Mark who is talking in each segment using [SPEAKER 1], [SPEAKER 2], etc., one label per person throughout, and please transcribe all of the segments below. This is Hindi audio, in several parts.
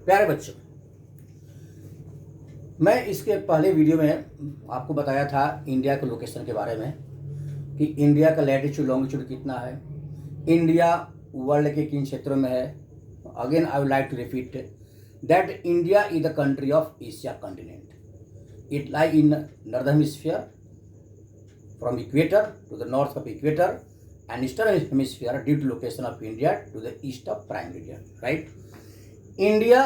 [SPEAKER 1] प्यारे बच्चों, मैं इसके पहले वीडियो में आपको बताया था इंडिया के लोकेशन के बारे में कि इंडिया का लैटिट्यूड लॉन्गिट्यूड कितना है, इंडिया वर्ल्ड के किन क्षेत्रों में है। Again I would like to repeat that India is the country of Asia continent. It lie in northern hemisphere from equator to the north of equator and eastern hemisphere due to location of India to the east of prime region, right? India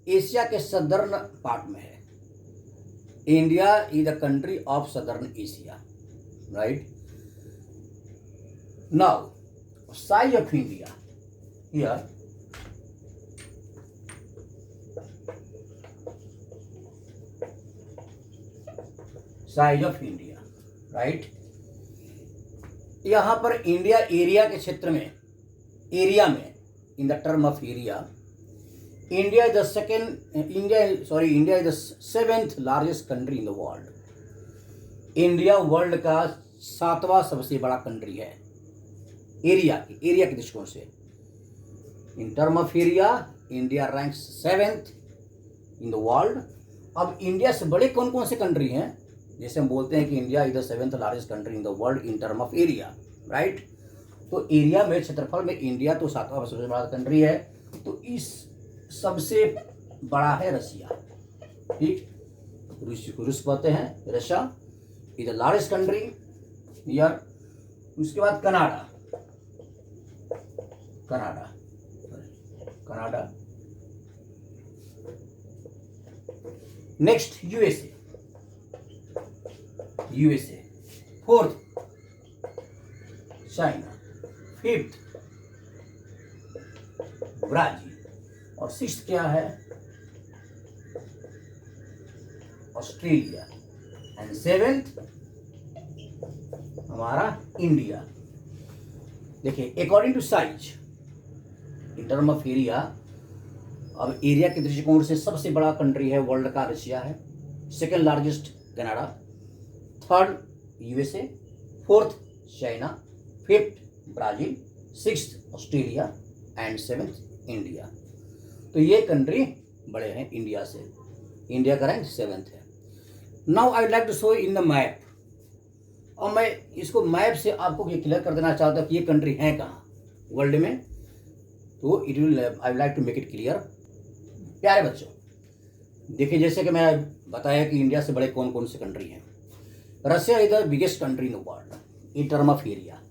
[SPEAKER 1] Asia के सदर्न पार्ट में है। India is the country of southern Asia, right? Now size of India here, size of India, right? यहाँ पर इंडिया एरिया के क्षेत्र में, एरिया में, in the term of area, India is the seventh largest country in the world. India world का 7वां सबसे बड़ा कंट्री है एरिया के दृष्टिकोण से। In term of area India ranks 7th in the world. अब इंडिया से बड़े कौन कौन से कंट्री हैं? जैसे हम बोलते हैं कि India is the 7th largest country in the world in term of area, right? तो एरिया में, क्षेत्रफल में इंडिया तो 7वां सबसे बड़ा कंट्री है। तो इस सबसे बड़ा है रसिया, ठीक? रूस कहते हैं, Russia is the largest country here. उसके बाद Canada, next USA, 4th China, 5th Brazil, और 6th क्या है? ऑस्ट्रेलिया, एंड 7th हमारा इंडिया। देखिए, according to size in term of area, अब एरिया के दृष्टिकोण से सबसे बड़ा कंट्री है वर्ल्ड का रशिया है, 2nd largest Canada, 3rd USA, 4th China, 5th Brazil, 6th Australia and 7th India. तो ये कंट्री बड़े हैं इंडिया से। इंडिया का रैंक 7th है। Now I would like to show in the map. और मैं इसको मैप से आपको ये क्लियर कर देना चाहता हूँ कि ये कंट्री है कहाँ वर्ल्ड में। तो I would like to make it clear. प्यारे बच्चों, देखिए, जैसे कि मैं बताया कि इंडिया से बड़े कौन कौन से कंट्री हैं। Russia is the biggest country in the world in term of area.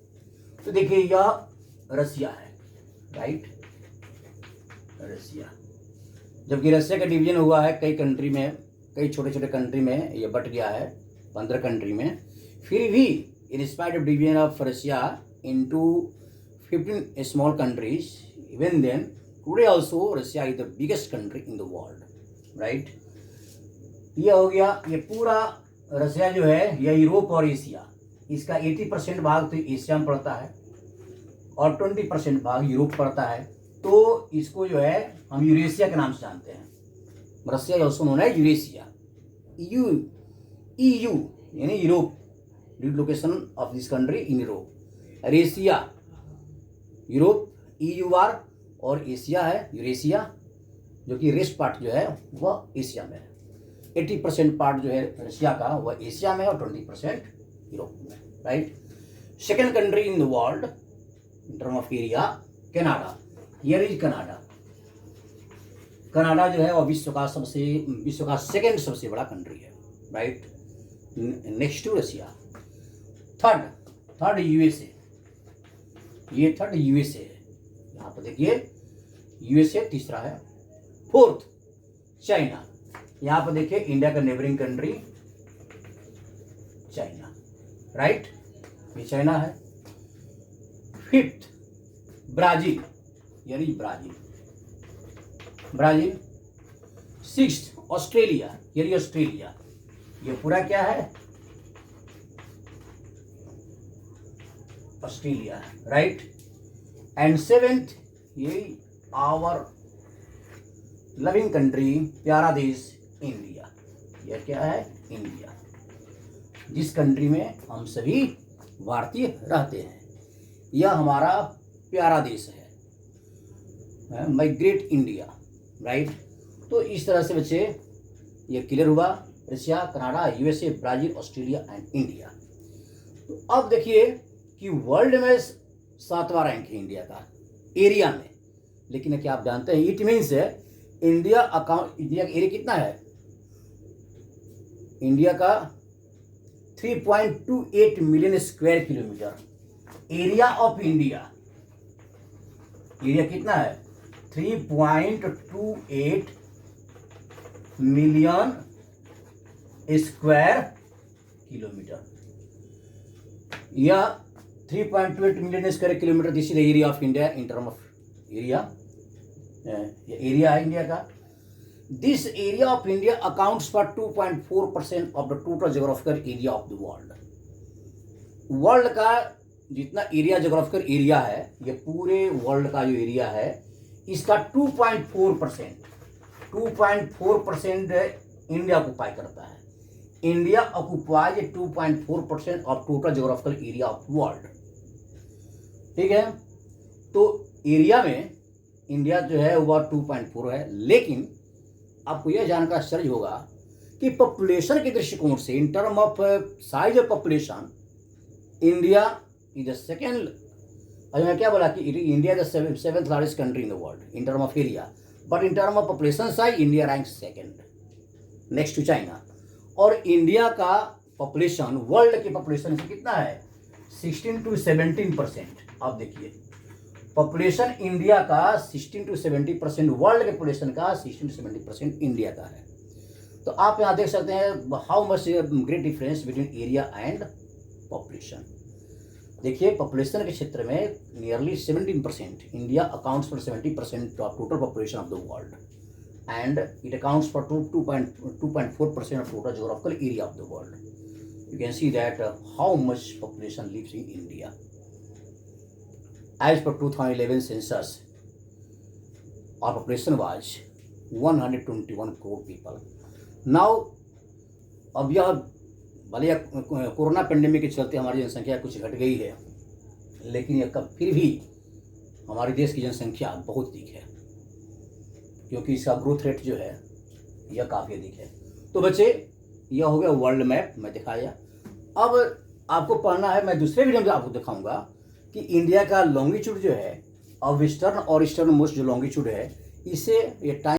[SPEAKER 1] तो देखिए, यह रसिया है, राइट? रसिया, जबकि रसिया का डिवीजन हुआ है कई कंट्री में, कई छोटे छोटे कंट्री में ये बट गया है, 15 कंट्री में। फिर भी in spite of division of Russia into 15 small countries, even then today also Russia is the biggest country in the world, right? ये हो गया, ये पूरा रसिया जो है यह यूरोप और एशिया, इसका 80% भाग तो एशिया में पड़ता है और 20% भाग यूरोप पड़ता है। तो इसको जो है हम यूरेशिया के नाम से जानते हैं। रसिया ऑल्सो नोन है यूरेशिया। EU यानी Europe, due to location of this country in Europe. Russia Europe, EUR, और एशिया है यूरेशिया, जो कि रेस्ट पार्ट जो है वह एशिया में है। 80% पार्ट जो है रशिया का वह एशिया में और 20% यूरोप में, right? Second country in the world in term of area, Canada. Here is Canada जो है वह विश्व का 2nd सबसे बड़ा कंट्री है, right? Next to Russia. Third USA, ये 3rd यूएसए है। यहाँ पर देखिए, यूएसए तीसरा है। 4th चाइना, यहाँ पर देखिए इंडिया का नेबरिंग कंट्री चाइना, राइट? ये चाइना है। 5th ब्राजील, यानी ब्राजील। 6th ऑस्ट्रेलिया, यानी ऑस्ट्रेलिया। ये पूरा क्या है? Australia, right? एंड 7th ये आवर लविंग कंट्री, प्यारा देश इंडिया। यह क्या है? इंडिया, जिस कंट्री में हम सभी भारतीय रहते हैं। यह हमारा प्यारा देश है, माय ग्रेट इंडिया, राइट? तो इस तरह से बच्चे ये क्लियर हुआ। Russia, Canada, USA, Brazil, Australia and India. तो अब देखिए कि वर्ल्ड में 7वां रैंक है इंडिया का एरिया में। लेकिन क्या आप जानते हैं, इट मीन्स इंडिया का एरिया कितना है? इंडिया का 3.28 million square kilometre area of India. Area कितना है? 3.28 मिलियन स्क्वायर किलोमीटर, या 3.28 million square kilometre. This is the area of India in term of area. Area है इंडिया का। This area of India accounts for 2.4% of the total geographical area of the world. World का जितना एरिया, ज्योग्राफिकल एरिया है, ये पूरे वर्ल्ड का जो एरिया है, इसका 2.4% इंडिया ऑक्युपाई करता है। India occupies 2.4% of total geographical area of world. ठीक है, तो एरिया में इंडिया जो है वह 2.4 है। लेकिन आपको यह जानकर आश्चर्य होगा कि पॉपुलेशन के दृष्टिकोण से, in term of size of population, India is the second. अभी मैं क्या बोला कि India is the 7th largest country in the world in term of area, but in term of population size India rank second next to China. और इंडिया का पॉपुलेशन वर्ल्ड की पॉपुलेशन से कितना है? 16 to 17%। आप देखिए पॉपुलेशन इंडिया का 16 to 70%, वर्ल्ड के पॉपुलेशन का 16 to 70% इंडिया का है। तो आप यहाँ देख सकते हैं how much great difference between area and population. देखिए पॉपुलेशन के क्षेत्र में nearly 17%, India accounts for 70% of total population of the world, and it accounts for 2.4% of total geographical area of the world. You can see that how much population lives in India. As per 2011 census, our population was 121 crore people. Now, अब यह भले कोरोना पेंडेमिक के चलते हमारी जनसंख्या कुछ घट गई है, लेकिन यह फिर भी हमारे देश की जनसंख्या बहुत अधिक है, क्योंकि इसका ग्रोथ रेट जो है यह काफ़ी अधिक है। तो बच्चे यह हो गया वर्ल्ड मैप मैं दिखाया। अब आपको पढ़ना है, मैं दूसरे वीडियो में आपको दिखाऊंगा कि इंडिया का लॉन्गिट्यूड जो है, और वेस्टर्न और ईस्टर्न मोस्ट जो लॉन्गिट्यूड है, इसे ये टाइम